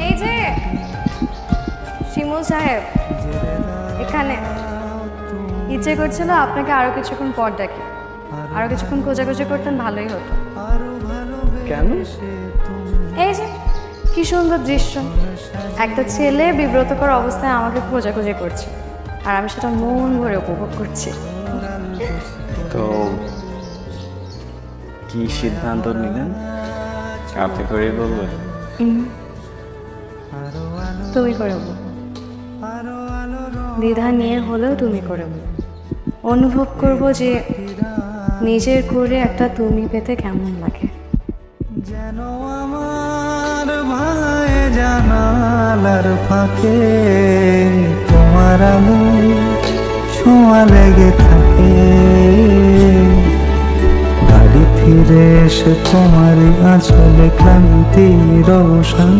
এই যে শিমুল সাহেব এখানে, ইচ্ছে করছিল আপনাকে আরো কিছুক্ষণ পর ডাকি, আরো কিছুক্ষণ খোঁজাখুঁজি করতেন ভালোই হতো। কেন? এই যে কি সুন্দর দৃশ্য, একটা ছেলে বিব্রতকর অবস্থায় আমাকে খোঁজাখুঁজি করছে আর আমি সেটা মন ভরে উপভোগ করছি। তো কি সিদ্ধান্ত নিলেন? আপনি করেই বলবেন? তুমি করে বলো, দ্বিধা নিয়ে হলেও তুমি করে বলো। অনুভব করবো যে নিজের করে একটা তুমি পেতে কেমন লাগে। যেন আমার ভাঙায় জানালার ফাঁকে তোমার আলো ছোঁয়া লেগে থাকে, বাড়ি ফিরে এসে তোমারই আঁচলে ক্লান্তির অবসান।